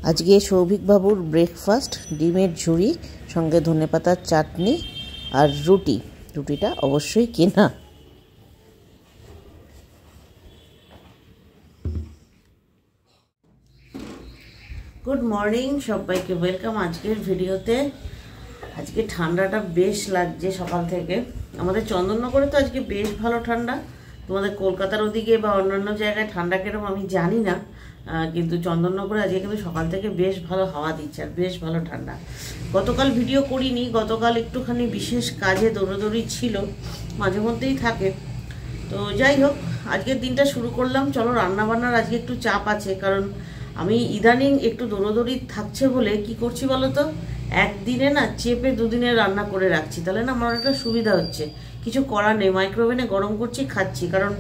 আজকে সৌভিক বাবুর ব্রেকফাস্ট ডিমের ঝুড়ি সঙ্গে ধনেপাতার চাটনি আর রুটিটা অবশ্যই কেনা। গুড মর্নিং সবাইকে, ওয়েলকাম আজকের ভিডিওতে। আজকে ঠান্ডাটা বেশ লাগছে সকাল থেকে। আমাদের চন্দননগরে তো আজকে বেশ ভালো ঠান্ডা। তোমাদের কলকাতার ওদিকে বা অন্যান্য জায়গায় ঠান্ডা কিরকম আমি জানি না, কিন্তু চন্দননগরে আজকে কিন্তু সকাল থেকে বেশ ভালো হাওয়া দিচ্ছে আর বেশ ভালো ঠান্ডা। গতকাল ভিডিও করিনি, গতকাল একটুখানি বিশেষ কাজে দৌড়োদৌড়ি ছিল, মাঝে মধ্যেই থাকে। তো যাই হোক, আজকের দিনটা শুরু করলাম। চলো, রান্নাবান্নার আজকে একটু চাপ আছে, কারণ আমি ইদানিং একটু দৌড়োদৌড়ি থাকছে বলে কি করছি বলো তো, একদিনে না চেপে দুদিনে রান্না করে রাখছি, তাহলে না আমার একটা সুবিধা হচ্ছে। কিছু করার নেই, মাইক্রোওভেনে গরম করছি, খাচ্ছি। কারণ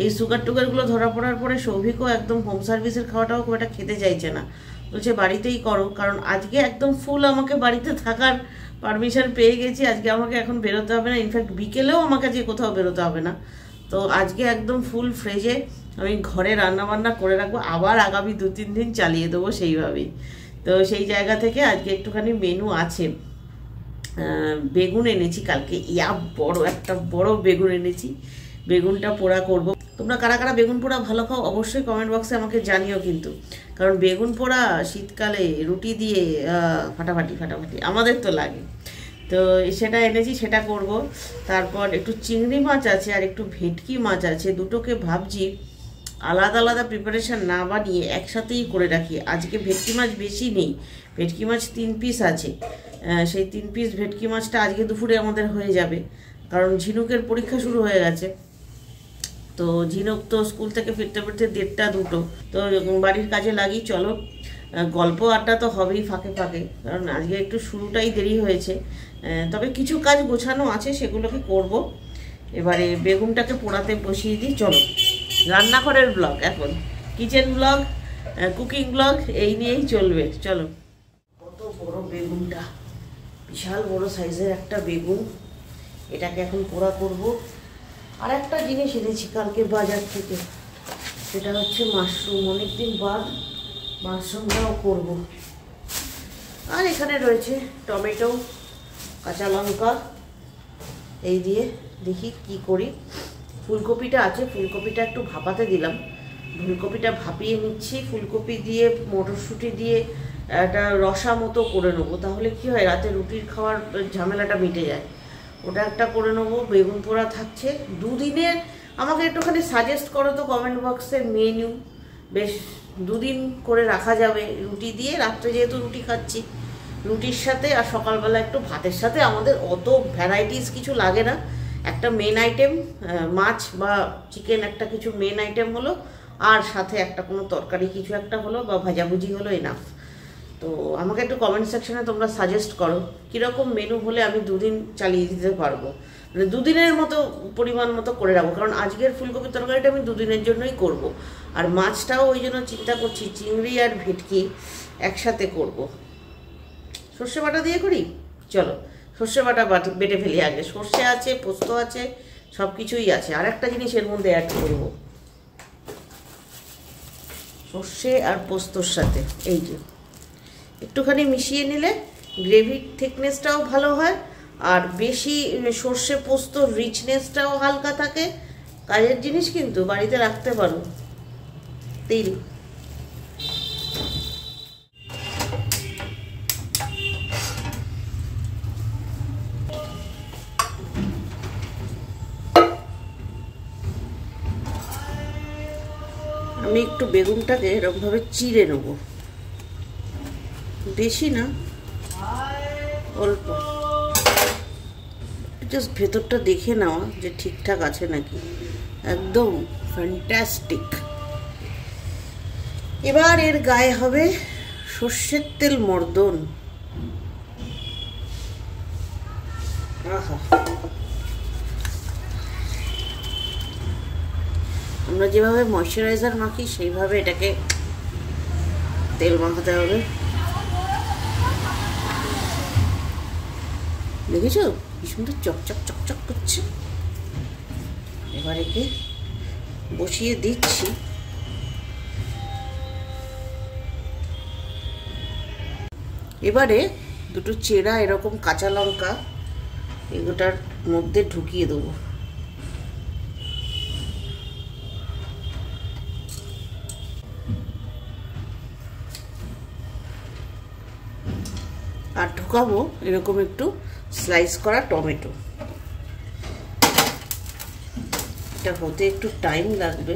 এই সুগারগুলো ধরা পড়ার পরে সৌভিকও একদম হোম সার্ভিসের খাওয়াটাও খুব একটা খেতে চাইছে না, বলছে বাড়িতেই করো। কারণ আজকে একদম ফুল আমাকে বাড়িতে থাকার পারমিশন পেয়ে গেছি। আজকে আমাকে এখন বেরোতে হবে না, ইনফ্যাক্ট বিকেলেও আমাকে যে কোথাও বেরোতে হবে না। তো আজকে একদম ফুল ফ্রেজে আমি ঘরে রান্নাবান্না করে রাখবো, আবার আগামী 2-3 দিন চালিয়ে দেবো সেইভাবেই। তো সেই জায়গা থেকে আজকে একটুখানি মেনু আছে। বেগুন এনেছি কালকে, একটা বড় বেগুন এনেছি, বেগুনটা পোড়া করব। তোমরা কারা কারা বেগুন পোড়া ভালো খাও অবশ্যই কমেন্ট বক্সে আমাকে জানিও কিন্তু, কারণ বেগুন পোড়া শীতকালে রুটি দিয়ে ফাটাফাটি আমাদের তো লাগে। তো সেটা এনেছি, সেটা করব। তারপর একটু চিংড়ি মাছ আছে আর একটু ভেটকি মাছ আছে, দুটোকে ভাবছি আলাদা আলাদা প্রিপারেশান না বানিয়ে একসাথেই করে রাখি। আজকে ভেটকি মাছ বেশি নেই, ভেটকি মাছ 3 পিস আছে। সেই 3 পিস ভেটকি মাছটা আজকে দুপুরে আমাদের হয়ে যাবে, কারণ ঝিনুকের পরীক্ষা শুরু হয়ে গেছে। তো ঝিনুক তো স্কুল থেকে ফিরতে ফিরতে 1:30-2, তো বাড়ির কাজে লাগি। চলো, গল্প আড্ডা তো হবেই ফাঁকে ফাঁকে, কারণ আজকে একটু শুরুটাই দেরি হয়েছে। তবে কিছু কাজ গোছানো আছে, সেগুলোকে করব। এবারে বেগুনটাকে পোড়াতে বসিয়ে দিই। চলো, রান্নাঘরের ব্লগ, এখন কিচেন ব্লগ, কুকিং ব্লগ এই নিয়েই চলবে। চলো, কত বড় বেগুনটা, বিশাল বড় সাইজের একটা বেগুন, এটাকে এখন পোড়া করব। আর একটা জিনিস এনেছি কালকে বাজার থেকে, সেটা হচ্ছে মাশরুম। অনেকদিন বাদ মাশরুমটাও করব। আর এখানে রয়েছে টমেটো, কাঁচা লঙ্কা, এই দিয়ে দেখি কি করি। ফুলকপিটা আছে, ফুলকপিটা একটু ভাপাতে দিলাম, ফুলকপিটা ভাপিয়ে নিচ্ছি। ফুলকপি দিয়ে মটরশুঁটি দিয়ে একটা রসা মতো করে নেবো, তাহলে কি হয়, রাতে রুটির খাওয়ার ঝামেলাটা মিটে যায়। ওটা একটা করে নেবো। বেগুন পোড়া থাকছে 2 দিনের। আমাকে একটুখানি সাজেস্ট করো তো কমেন্ট বক্সে মেনু, বেশ 2 দিন করে রাখা যাবে রুটি দিয়ে। রাত্রে যেহেতু রুটি খাচ্ছি, রুটির সাথে আর সকালবেলা একটু ভাতের সাথে আমাদের অত ভ্যারাইটিস কিছু লাগে না। একটা মেন আইটেম মাছ বা চিকেন, একটা কিছু মেন আইটেম হলো, আর সাথে একটা কোনো তরকারি কিছু একটা হলো বা ভাজাভুজি হলো, এনাফ। তো আমাকে একটু কমেন্ট সেকশনে তোমরা সাজেস্ট করো কীরকম মেনু হলে আমি 2 দিন চালিয়ে দিতে পারবো, মানে 2 দিনের মতো পরিমাণ মতো করে রাখবো। কারণ আজকের ফুলকপির তরকারিটা আমি 2 দিনের জন্যই করব। আর মাছটাও ওই জন্য চিন্তা করছি, চিংড়ি আর ভেটকি একসাথে করব। সর্ষে বাটা দিয়ে করি। চলো, সর্ষে বাটা বেটে ফেলি আগে। সর্ষে আছে, পোস্ত আছে, সব কিছুই আছে। আর একটা জিনিস এর মধ্যে অ্যাড করব, সর্ষে আর পোস্তর সাথে এই যে একটুখানি মিশিয়ে নিলে গ্রেভির থিকনেসটাও ভালো হয়, আর বেশি সর্ষে পোস্ত রিচনেসটাও হালকা থাকে। কাজের জিনিস কিন্তু, বাড়িতে রাখতে পারো। তেল, আমি একটু বেগুনটাকে এরকমভাবে চিড়ে নেব, বেশি না, অল্প। জাস্ট ভেতরটা দেখে নেওয়া যে ঠিকঠাক আছে নাকি। একদম ফ্যান্টাস্টিক। এবার এর গায়ে হবে সর্ষের তেল মর্দন। আহা, আমরা যেভাবে ময়শ্চারাইজার মাখি সেইভাবে এটাকে তেল মাখাতে হবে। দেখেছো কি সুন্দর চকচক চকচক করছে। এবার একে বসিয়ে দিচ্ছি। এবারে দুটো চেরা এরকম কাঁচা লঙ্কা এগুলোটার মধ্যে ঢুকিয়ে দেবো। আর ঢুকাবো এরকম একটু স্লাইস করা টমেটো। এটা হতে একটু টাইম লাগবে।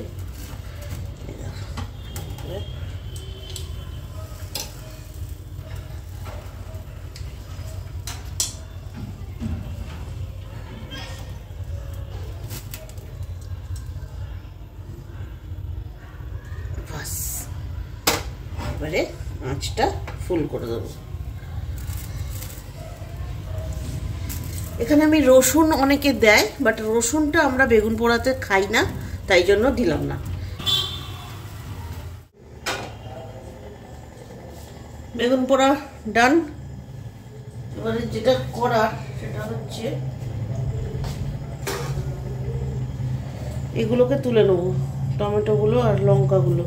বাস, এবারে আঁচটা ফুল করে দেবো। এখানে আমি রসুন অনেকে দেয়, বাট রসুনটা আমরা বেগুন পোড়াতে খাই না, তাই জন্য দিলাম না। বেগুন পোড়া ডান। এবারে যেটা করার সেটা হচ্ছে এগুলোকে তুলে নেব, টমেটোগুলো আর লঙ্কাগুলো।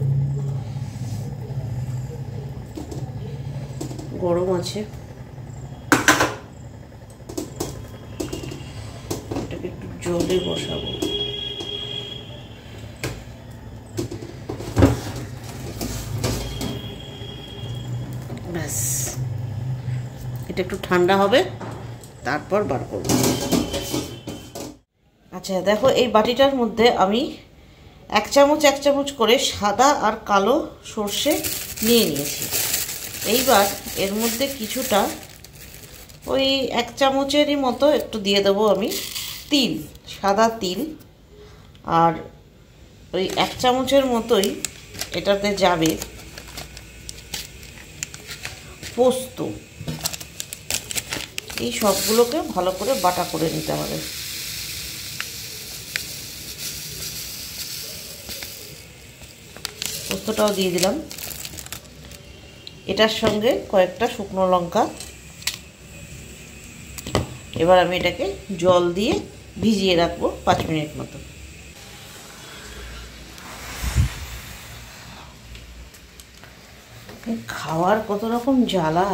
গরম আছে, এটাকে একটু জলে বসাবো। ব্যাস, এটা একটু ঠান্ডা হবে, তারপর বার করব। আচ্ছা দেখো, এই বাটিটার মধ্যে আমি এক চামচ করে সাদা আর কালো সর্ষে নিয়ে নিয়েছি। এইবার এর মধ্যে কিছুটা ওই 1 চামচেরই মতো একটু দিয়ে দেবো আমি তিল, সাদা তিল। আর ওই 1 চামচের মতোই এটাতে যাবে পোস্ত। এই সবগুলোকে ভালো করে বাটা করে নিতে হবে। পোস্তটাও দিয়ে দিলাম। এটার সঙ্গে কয়েকটা শুকনো লঙ্কা। এবার আমি এটাকে জল দিয়ে ভিজিয়ে রাখবো 5 মিনিট মতো। খাওয়ার কত রকম জ্বালা,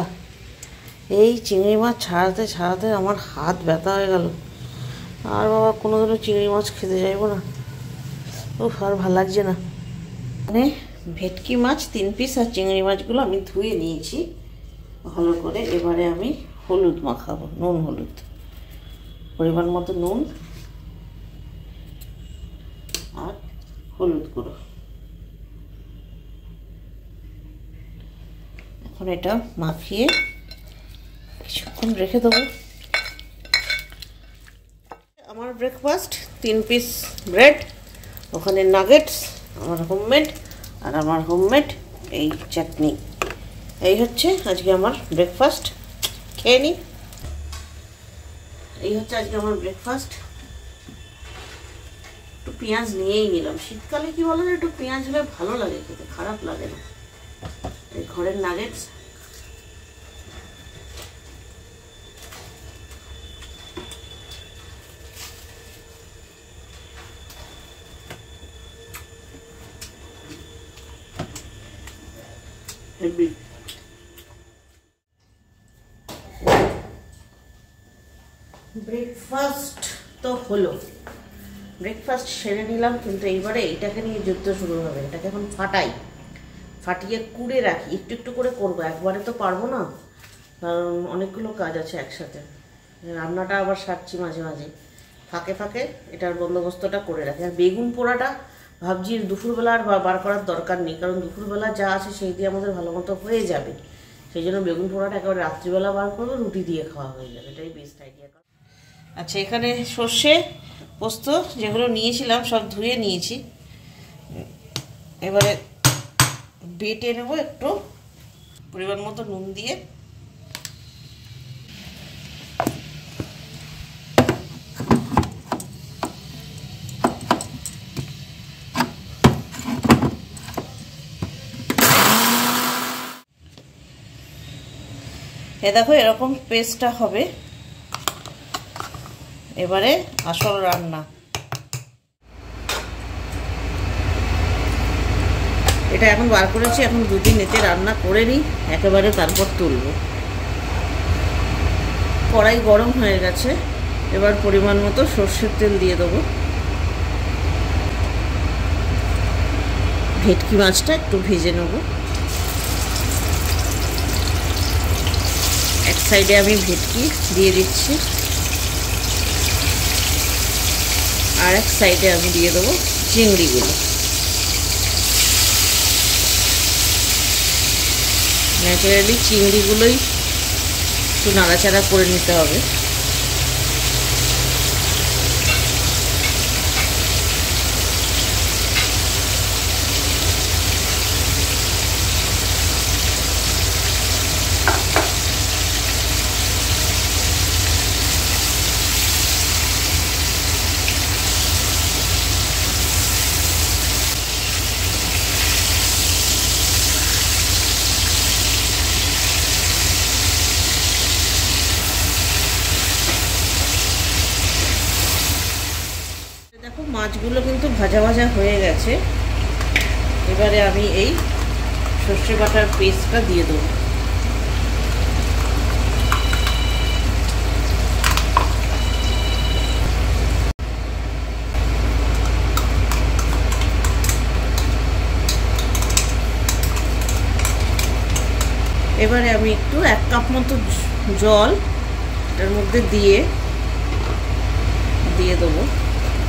এই চিংড়ি মাছ ছাড়াতে আমার হাত ব্যথা হয়ে গেল। আর বাবা কোনোদিনও চিংড়ি মাছ খেতে যাইবো না। আর ভালো লাগছে না। মানে ভেটকি মাছ 3 পিস আর চিংড়ি মাছগুলো আমি ধুয়ে নিয়েছি ভালো করে। এবারে আমি হলুদ মাখাবো, নুন হলুদ, পরিমাণ মতো নুন আর হলুদ গুঁড়ো। এখন এটা মাখিয়ে কিছুক্ষণ রেখে দেবো। আমার ব্রেকফাস্ট 3 পিস ব্রেড, ওখানে নাগেটস আমার হোমমেড, আর আমার হোমমেড এই চাটনি। এই হচ্ছে আজকে আমার ব্রেকফাস্ট। খেয়ে নিই। এই হচ্ছে আজকে আমার ব্রেকফাস্ট। একটু পেঁয়াজ নিয়েই নিলাম। শীতকালে কি বলো না, একটু পেঁয়াজ হলে ভালো লাগে খেতে, খারাপ লাগে না। এই ঘরের নাগেটস। ব্রেকফাস্ট তো হলো, ব্রেকফাস্ট সেরে নিলাম, কিন্তু এইবারে এইটাকে নিয়ে যুদ্ধ শুরু হবে। এটাকে এখন ফাটিয়ে কুড়ে রাখি। একটু একটু করে করবো, একবারে তো পারবো না, কারণ অনেকগুলো কাজ আছে একসাথে। রান্নাটা আবার সারছি মাঝে মাঝে, ফাঁকে ফাঁকে এটার বন্দোবস্তটা করে রাখি। আর বেগুন পোড়াটা ভাবছি দুপুরবেলা আর বার করার দরকার নেই, কারণ দুপুরবেলা যা আছে সেই দিয়ে আমাদের ভালো মতো হয়ে যাবে। সেই জন্য বেগুন পোড়াটা একেবারে রাত্রিবেলা বার করবো, রুটি দিয়ে খাওয়া হয়ে যাবে, এটাই বেস্ট আইডিয়া। আচ্ছা, এখানে সর্ষে পোস্ত যেগুলো নিয়েছিলাম সব ধুয়ে নিয়েছি। এবারে বেটে নেবো একটু পরিমাণ মতো নুন দিয়ে। দেখো এরকম পেস্টটা হবে। এবারে আসল রান্না। এটা এখন বার করেছি, এখন 2 দিন এতে রান্না করে নিই একেবারে, তারপর তুলবো। কড়াই গরম হয়ে গেছে, এবার পরিমাণ মতো সর্ষের তেল দিয়ে দেবো। ভেটকি মাছটা একটু ভেজে নেব। এক সাইডে আমি ভেটকি দিয়ে দিচ্ছি, আর এক সাইডে আমি দিয়ে দেবো চিংড়িগুলো। ন্যাচারালি চিংড়িগুলোই একটু নাড়াচাড়া করে নিতে হবে। দেখো মাছগুলো কিন্তু ভাজা ভাজা হয়ে গেছে। এবারে আমি এই সর্ষে বাটার পেস্টটা দিয়ে দেবো। এবারে আমি একটু 1 কাপ মতো জল এর মধ্যে দিয়ে দেবো।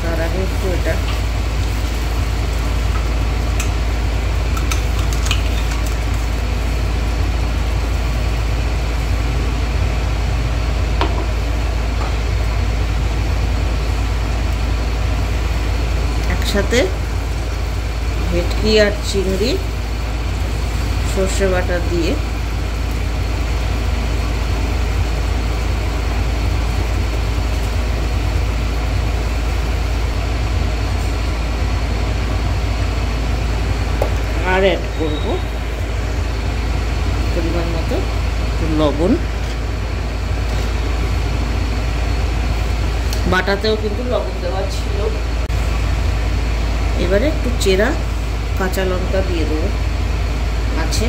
তার আগে একটু এটা একসাথে ভেটকি আর চিংড়ি সর্ষে বাটা দিয়ে আর অ্যাড করব পরিমাণ মতো লবণ। বাটাতেও কিন্তু লবণ দেওয়া ছিল। এবারে একটু চেরা কাঁচা লঙ্কা দিয়ে দেবো মাছে।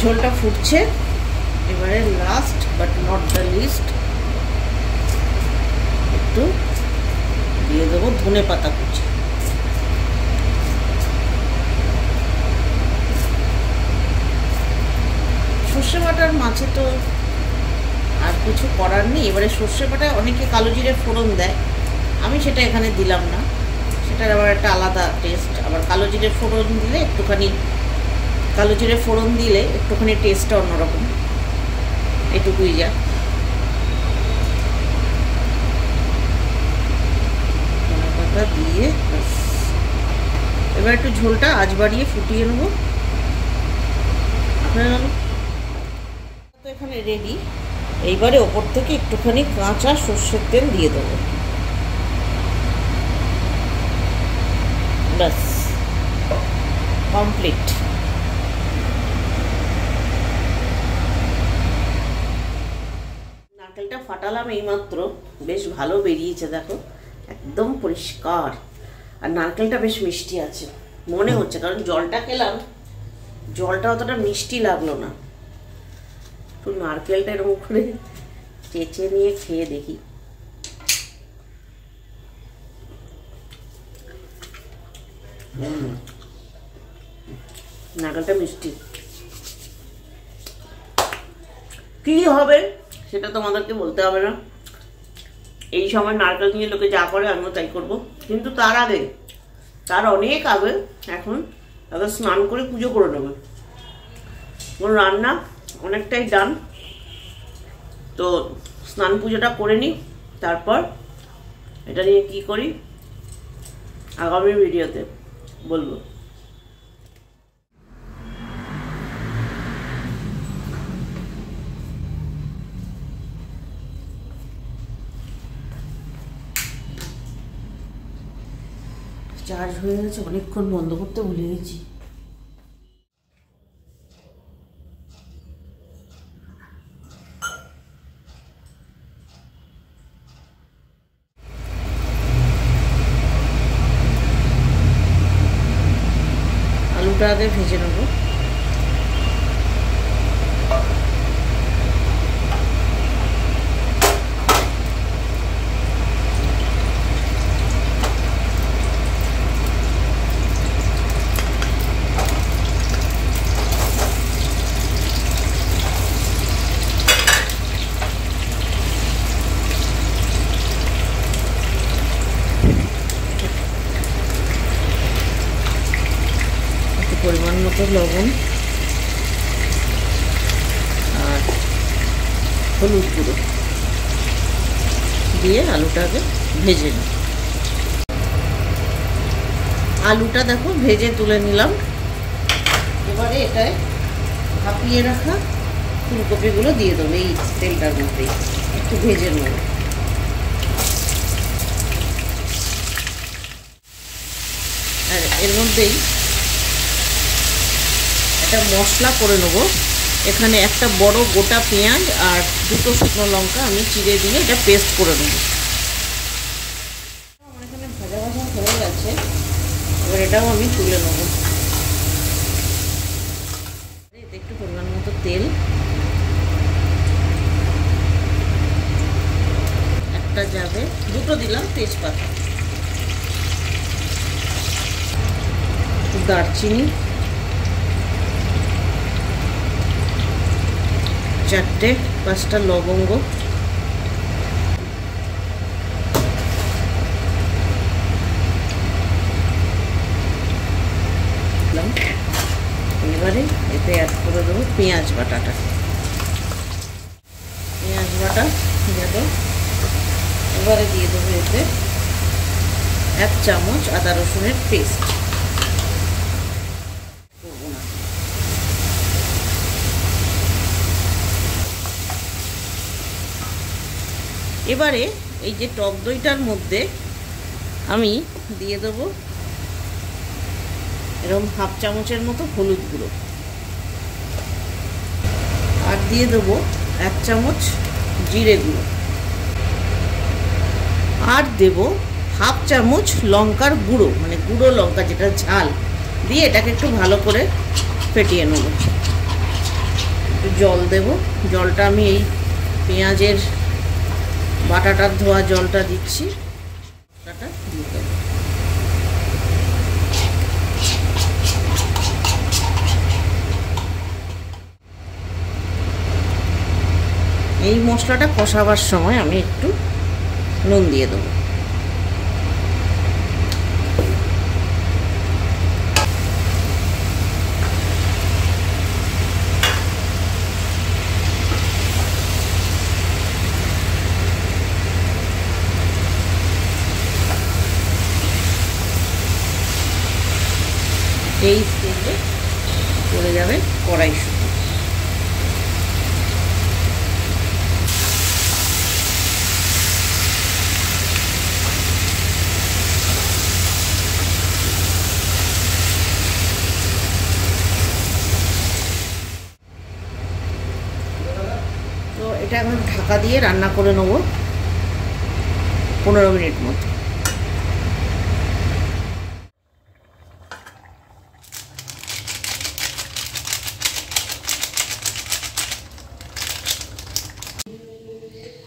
ঝোলটা ফুটছে, এবারে last but not the least একটু দিয়ে দেবো ধনে পাতা কুচি। সর্ষে বাটার মাছে তো আর কিছু করার নেই। এবারে সর্ষে বাটায় অনেকে কালো জিরে ফোড়ন দেয়, আমি সেটা এখানে দিলাম না, সেটার আবার একটা আলাদা টেস্ট। আবার কালো জিরে ফোড়ন দিলে একটুখানি টেস্টটা অন্যরকম, এটুকুই যা। ধনেপাতা দিয়ে এবার একটু ঝোলটা আঁচ বাড়িয়ে ফুটিয়ে নেবো। তো এখানে রেডি। এইবারে ওপর থেকে একটুখানি কাঁচা সর্ষের তেল দিয়ে দেবো। ব্যাস কমপ্লিট। নারকেলটা ফাটালাম এইমাত্র, বেশ ভালো বেরিয়েছে, দেখো একদম পরিষ্কার। আর নারকেলটা বেশ মিষ্টি আছে মনে হচ্ছে, কারণ জলটা খেলাম, জলটা অতটা মিষ্টি লাগলো না। একটু নারকেলটা এরকম করে চেঁচে নিয়ে খেয়ে দেখি। নারকেলটা মিষ্টি। কি হবে সেটা তোমাদেরকে বলতে হবে না, এই সময় নারকেল নিয়ে লোকে যা করে আমিও তাই করবো। কিন্তু তার অনেক আগে এখন আগে স্নান করে পুজো করে নেবে। রান্না অনেকটাই ডান, তো স্নান পুজোটা করে নিই, তারপর এটা নিয়ে কি করি আগামী ভিডিওতে বলবো। চার্জ হয়ে গেছে, অনেকক্ষণ বন্ধ করতে ভুলে গেছি। আলুটা আগে ভেজে নেব। পরিমাণ মতো লবণ আর হলুদ গুঁড়ো দিয়ে আলুটাকে ভেজে নিই। আলুটা দেখো ভেজে তুলে নিলাম। এবারে এটায় ভাপিয়ে রাখা ফুলকপিগুলো দিয়ে দেবো এই তেলটার মধ্যেই, একটু ভেজে নেব। আর এর মধ্যেই একটা মশলা করে নেবো। এখানে একটা বড় গোটা পেঁয়াজ আর 2টো শুকনো লঙ্কা আমি চিড়ে দিয়ে এটা পেস্ট করে নেব। আমার এখানে ভাজা ভাজা হয়ে গেছে, এবার এটাও আমি তুলে নেব। এতে একটু পরিমাণ মতো তেল, একটা যাবে, 2টো দিলাম তেজপাতা, দারচিনি, 4-5টা লবঙ্গ, এবারে এতে অ্যাড করে দেবো পেঁয়াজ বাটাটা। পেঁয়াজ বাটা দেবো। এবারে দিয়ে দেবো এতে 1 চামচ আদা রসুনের পেস্ট। এবারে এই যে টক দইটার মধ্যে আমি দিয়ে দেবো এরকম 1/2 চামচের মতো হলুদ গুঁড়ো, আর দিয়ে দেবো 1 চামচ জিরে গুঁড়ো, আর দেব 1/2 চামচ লঙ্কার গুঁড়ো, মানে গুঁড়ো লঙ্কা যেটা ঝাল, দিয়ে এটাকে একটু ভালো করে ফেটিয়ে নেব। একটু জল দেব। জলটা আমি এই পেঁয়াজের বাটাটার ধোয়া জলটা দিচ্ছি। বাটাটা দিয়ে দেবো। এই মশলাটা কষাবার সময় আমি একটু নুন দিয়ে দেবো। এই তেলে চলে যাবে কড়াইশুঁটি। তো এটা এখন ঢাকা দিয়ে রান্না করে নেব 15 মিনিট মতো।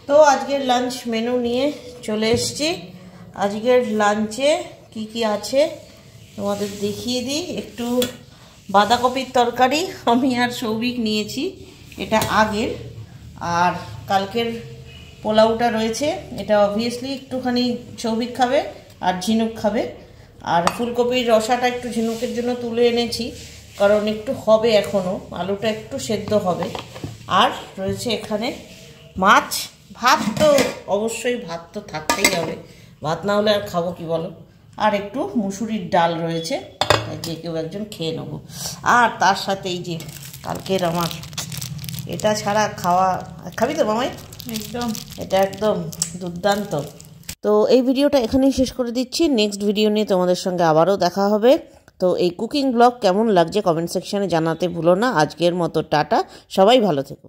তো আজকের লাঞ্চ মেনু নিয়ে চলে এসেছি। আজকের লাঞ্চে কি কি আছে তোমাদের দেখিয়ে দিই। একটু বাঁধাকপির তরকারি আমি আর সৌভিক নিয়েছি, এটা আগের, আর কালকের পোলাওটা রয়েছে, এটা অবভিয়াসলি একটুখানি সৌভিক খাবে আর ঝিনুক খাবে। আর ফুলকপির রসাটা একটু ঝিনুকের জন্য তুলে এনেছি, কারণ একটু হবে এখনও, আলুটা একটু সেদ্ধ হবে। আর রয়েছে এখানে মাছ, ভাত তো অবশ্যই, ভাত তো থাকতেই হবে, ভাত না হলে আর খাবো কি বলো। আর একটু মুসুরির ডাল রয়েছে, যে কেউ একজন খেয়ে নেবো। আর তার সাথে এই যে কালকের আমার, এটা ছাড়া খাওয়া, খাবি তো মামাই? একদম, এটা একদম দুর্দান্ত। তো এই ভিডিওটা এখানেই শেষ করে দিচ্ছি। নেক্সট ভিডিও নিয়ে তোমাদের সঙ্গে আবারও দেখা হবে। তো এই কুকিং ব্লগ কেমন লাগছে কমেন্ট সেকশানে জানাতে ভুলো না। আজকের মতো টাটা, সবাই ভালো থেকো।